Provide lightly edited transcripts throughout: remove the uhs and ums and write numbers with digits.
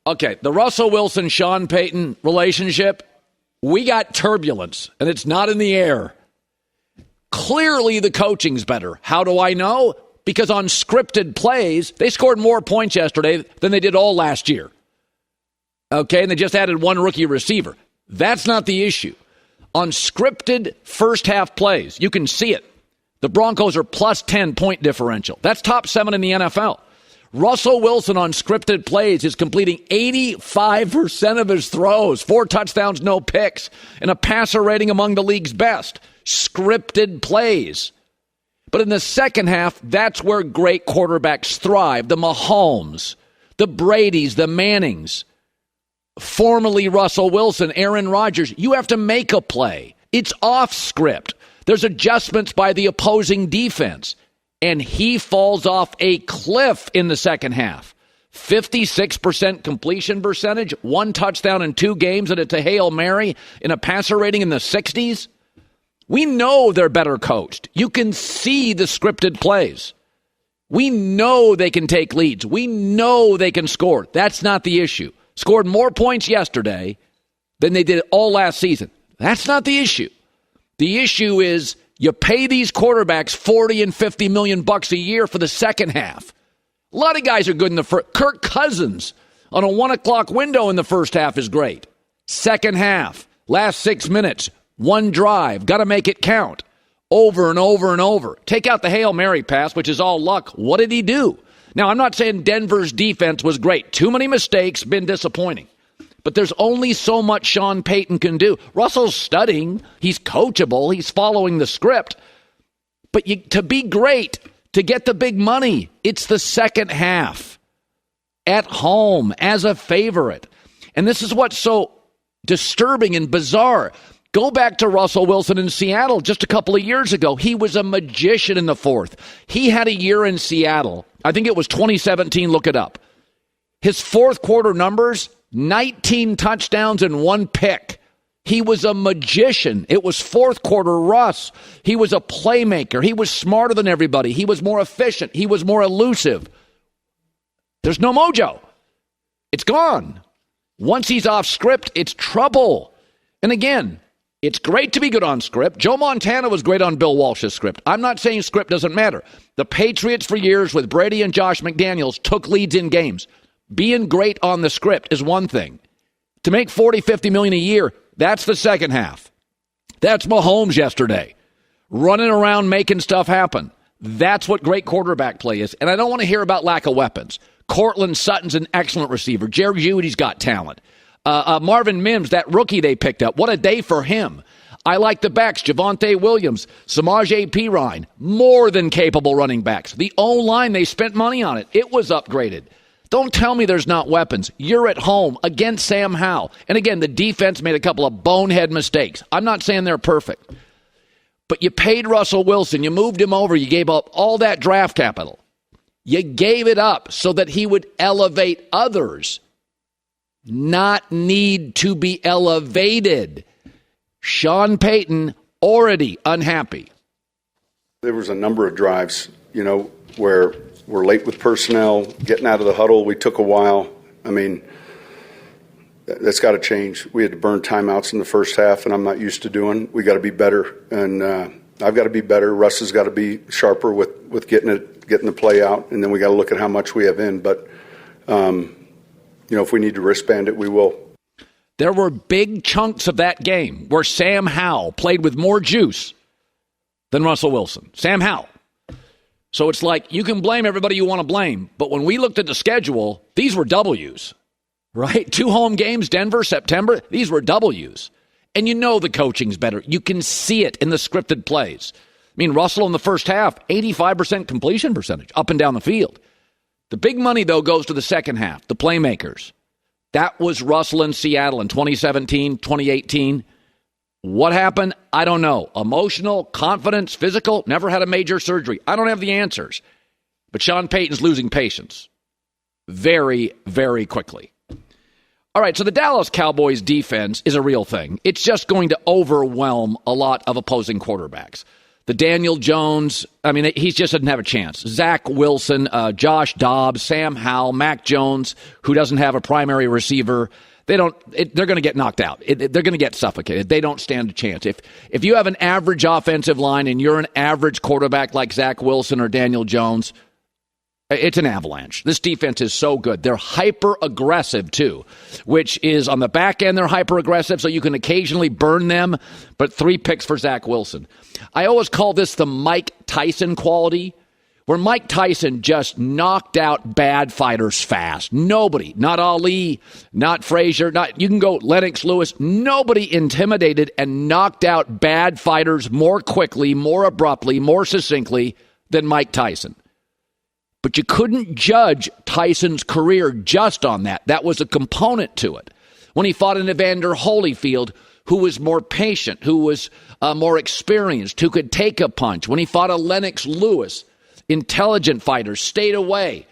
Okay, the Russell Wilson-Sean Payton relationship, we got turbulence, and it's not in the air. Clearly, the coaching's better. How do I know? Because on scripted plays, they scored more points yesterday than they did all last year. Okay, and they just added one rookie receiver. That's not the issue. On scripted first-half plays, you can see it. The Broncos are plus 10 point differential. That's top 7 in the NFL. Russell Wilson on scripted plays is completing 85% of his throws, 4 touchdowns, no picks, and a passer rating among the league's best. Scripted plays. But in the second half, that's where great quarterbacks thrive. The Mahomes, the Bradys, the Mannings, formerly Russell Wilson, Aaron Rodgers. You have to make a play. It's off script. There's adjustments by the opposing defense. And he falls off a cliff in the second half. 56% completion percentage, 1 touchdown in 2 games, and it's a Hail Mary in a passer rating in the 60s. We know they're better coached. You can see the scripted plays. We know they can take leads. We know they can score. That's not the issue. Scored more points yesterday than they did all last season. That's not the issue. The issue is you pay these quarterbacks $40 and $50 million a year for the second half. A lot of guys are good in the first. Kirk Cousins on a 1 o'clock window in the first half is great. Second half, last 6 minutes, 1 drive, got to make it count. Over and over and over. Take out the Hail Mary pass, which is all luck. What did he do? Now, I'm not saying Denver's defense was great. Too many mistakes, been disappointing. But there's only so much Sean Payton can do. Russell's studying. He's coachable. He's following the script. But to be great, to get the big money, it's the second half. At home, as a favorite. And this is what's so disturbing and bizarre. Go back to Russell Wilson in Seattle just a couple of years ago. He was a magician in the fourth. He had a year in Seattle. I think it was 2017. Look it up. His fourth quarter numbers, 19 touchdowns and 1 pick. He was a magician. It was fourth quarter Russ. He was a playmaker. He was smarter than everybody. He was more efficient. He was more elusive. There's no mojo. It's gone. Once he's off script, it's trouble. And again, it's great to be good on script. Joe Montana was great on Bill Walsh's script. I'm not saying script doesn't matter. The Patriots for years with Brady and Josh McDaniels took leads in games. Being great on the script is one thing. To make $40, $50 million a year, that's the second half. That's Mahomes yesterday. Running around making stuff happen. That's what great quarterback play is. And I don't want to hear about lack of weapons. Cortland Sutton's an excellent receiver. Jerry Jeudy's got talent. Marvin Mims, that rookie they picked up, what a day for him. I like the backs, Javonte Williams, Samaje Perine, more than capable running backs. The O-line, they spent money on it. It was upgraded. Don't tell me there's not weapons. You're at home against Sam Howell. And again, the defense made a couple of bonehead mistakes. I'm not saying they're perfect. But you paid Russell Wilson. You moved him over. You gave up all that draft capital. You gave it up so that he would elevate others, not need to be elevated. Sean Payton already unhappy. There was a number of drives, where we're late with personnel, getting out of the huddle. We took a while. I mean, that's got to change. We had to burn timeouts in the first half, and I'm not used to doing. We got to be better, and I've got to be better. Russ has got to be sharper with getting the play out, and then we got to look at how much we have in. But if we need to wristband it, we will. There were big chunks of that game where Sam Howell played with more juice than Russell Wilson. Sam Howell. So it's like you can blame everybody you want to blame, but when we looked at the schedule, these were W's, right? 2 home games, Denver, September, these were W's. And the coaching's better. You can see it in the scripted plays. I mean, Russell in the first half, 85% completion percentage up and down the field. The big money, though, goes to the second half, the playmakers. That was Russell in Seattle in 2017, 2018. What happened? I don't know. Emotional, confidence, physical, never had a major surgery. I don't have the answers. But Sean Payton's losing patience very, very quickly. All right, so the Dallas Cowboys defense is a real thing. It's just going to overwhelm a lot of opposing quarterbacks. the Daniel Jones. I mean, he just doesn't have a chance. Zach Wilson, Josh Dobbs, Sam Howell, Mac Jones, who doesn't have a primary receiver. They're going to get knocked out. They're going to get suffocated. They don't stand a chance. If you have an average offensive line and you're an average quarterback like Zach Wilson or Daniel Jones, it's an avalanche. This defense is so good. They're hyper-aggressive, too, which is on the back end, they're hyper-aggressive, so you can occasionally burn them, but 3 picks for Zach Wilson. I always call this the Mike Tyson quality, where Mike Tyson just knocked out bad fighters fast. Nobody, not Ali, not Frazier, you can go Lennox Lewis, nobody intimidated and knocked out bad fighters more quickly, more abruptly, more succinctly than Mike Tyson. But you couldn't judge Tyson's career just on that. That was a component to it. When he fought an Evander Holyfield, who was more patient, who was more experienced, who could take a punch. When he fought a Lennox Lewis, intelligent fighter, stayed away.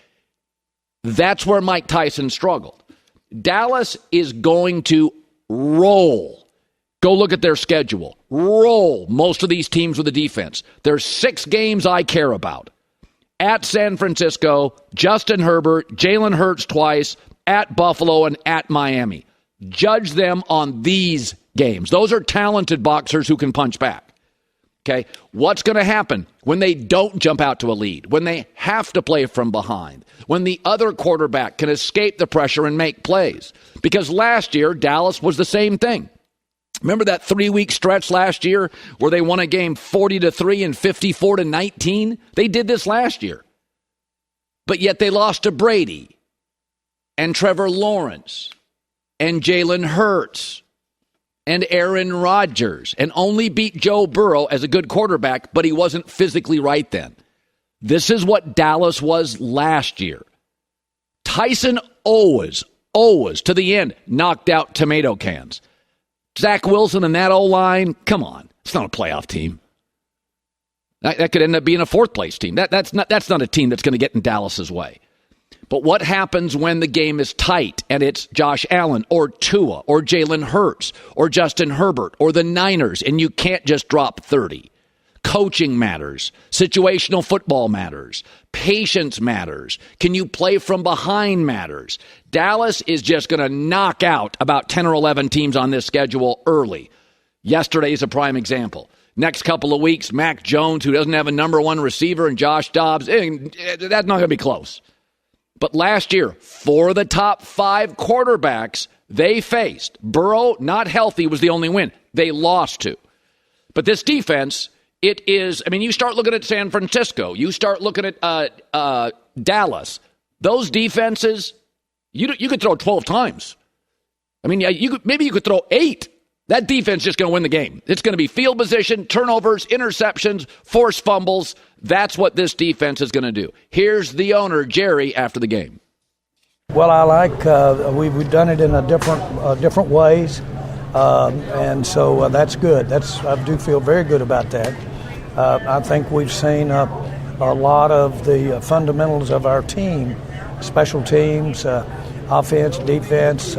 That's where Mike Tyson struggled. Dallas is going to roll. Go look at their schedule. Roll most of these teams with the defense. There's 6 games I care about. At San Francisco, Justin Herbert, Jalen Hurts twice, at Buffalo, and at Miami. Judge them on these games. Those are talented boxers who can punch back. Okay, what's going to happen when they don't jump out to a lead, when they have to play from behind, when the other quarterback can escape the pressure and make plays? Because last year, Dallas was the same thing. Remember that 3-week stretch last year where they won a game 40-3 and 54-19? They did this last year. But yet they lost to Brady and Trevor Lawrence and Jalen Hurts and Aaron Rodgers and only beat Joe Burrow as a good quarterback, but he wasn't physically right then. This is what Dallas was last year. Tyson always, to the end, knocked out tomato cans. Zach Wilson and that O-line, come on. It's not a playoff team. That could end up being a 4th-place team. That's not a team that's going to get in Dallas's way. But what happens when the game is tight and it's Josh Allen or Tua or Jalen Hurts or Justin Herbert or the Niners and you can't just drop 30? Coaching matters. Situational football matters. Patience matters. Can you play from behind matters. Dallas is just going to knock out about 10 or 11 teams on this schedule early. Yesterday's a prime example. Next couple of weeks, Mac Jones, who doesn't have a number 1 receiver, and Josh Dobbs, that's not going to be close. But last year, 4 of the top 5 quarterbacks they faced, Burrow, not healthy, was the only win. They lost to. But this defense, it is, you start looking at San Francisco, you start looking at Dallas. Those defenses, you could throw 12 times. Maybe you could throw 8. That defense is just going to win the game. It's going to be field position, turnovers, interceptions, forced fumbles. That's what this defense is going to do. Here's the owner, Jerry, after the game. Well, I like we've done it in a different ways, and so that's good. I do feel very good about that. I think we've seen a lot of the fundamentals of our team, special teams, offense, defense,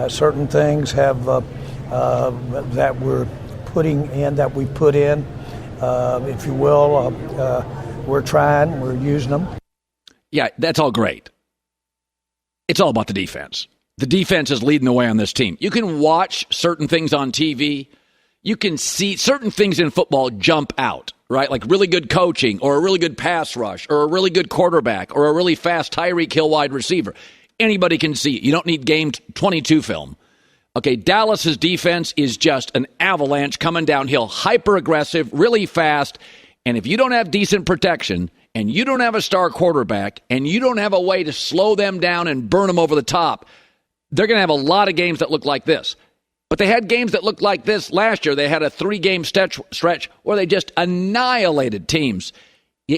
certain things have that we're putting in, that we put in, if you will. We're using them. Yeah, that's all great. It's all about the defense. The defense is leading the way on this team. You can watch certain things on TV. You can see certain things in football jump out, right? Like really good coaching or a really good pass rush or a really good quarterback or a really fast Tyreek Hill wide receiver. Anybody can see it. You don't need game 22 film. Okay, Dallas's defense is just an avalanche coming downhill, hyper-aggressive, really fast. And if you don't have decent protection and you don't have a star quarterback and you don't have a way to slow them down and burn them over the top, they're going to have a lot of games that look like this. But they had games that looked like this last year. They had a 3-game stretch where they just annihilated teams.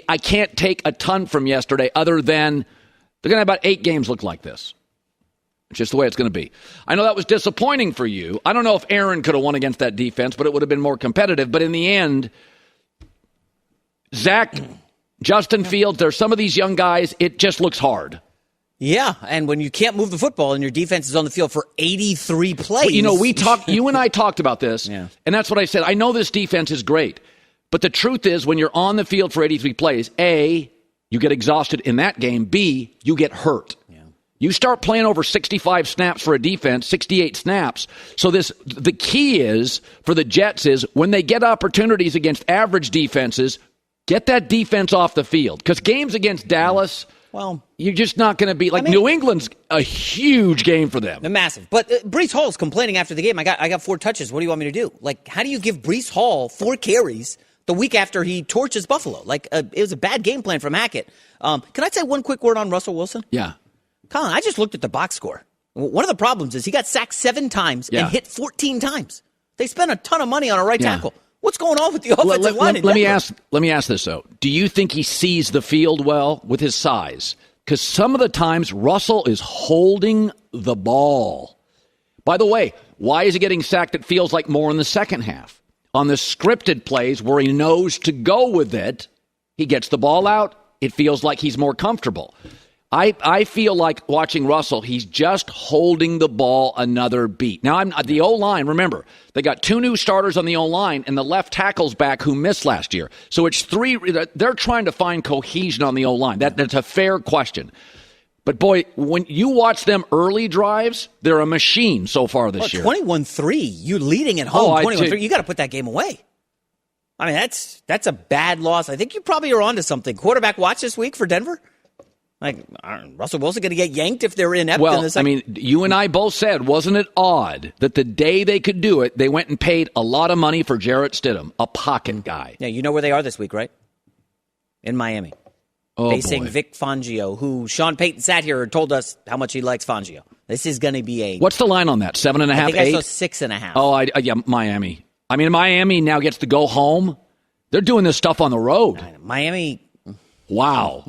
I can't take a ton from yesterday other than they're going to have about 8 games look like this. It's just the way it's going to be. I know that was disappointing for you. I don't know if Aaron could have won against that defense, but it would have been more competitive. But in the end, Zach, Justin Fields, there's some of these young guys, it just looks hard. Yeah, and when you can't move the football and your defense is on the field for 83 plays. Well, you and I talked about this, and that's what I said. I know this defense is great, But the truth is, when you're on the field for 83 plays, A, you get exhausted in that game. B, you get hurt. You start playing over 65 snaps for a defense, 68 snaps. So the key is for the Jets is when they get opportunities against average defenses, get that defense off the field. Because games against Dallas, well, you're just not going to be like New England's a huge game for them. Massive. But Breece Hall's complaining after the game. I got 4 touches. What do you want me to do? Like, how do you give Breece Hall 4 carries the week after he torches Buffalo? Like, it was a bad game plan from Hackett. Can I say one quick word on Russell Wilson? Yeah. Colin, I just looked at the box score. One of the problems is he got sacked 7 times and hit 14 times. They spent a ton of money on a right tackle. What's going on with the offensive line in Denver? Let me ask this, though. Do you think he sees the field well with his size? Because some of the times Russell is holding the ball. By the way, why is he getting sacked? It feels like more in the second half. On the scripted plays where he knows to go with it, he gets the ball out. It feels like he's more comfortable. I feel like watching Russell, he's just holding the ball another beat. Now, the O-line, remember, they got 2 new starters on the O-line, and the left tackle's back who missed last year. So it's 3. They're trying to find cohesion on the O-line. That's a fair question. But, boy, when you watch them early drives, they're a machine so far this year. 21-3. You leading at home, 21-3. You got to put that game away. I mean, that's a bad loss. I think you probably are onto something. Quarterback watch this week for Denver? Like, Russell Wilson going to get yanked if they're inept in this? I mean, you and I both said, wasn't it odd that the day they could do it, they went and paid a lot of money for Jarrett Stidham, a pocket guy. Yeah, you know where they are this week, right? In Miami. Facing Vic Fangio, who Sean Payton sat here and told us how much he likes Fangio. This is going to be What's the line on that? 7.5, I think 8? I saw 6.5. Oh, yeah, Miami. I mean, Miami now gets to go home. They're doing this stuff on the road. Miami. Wow.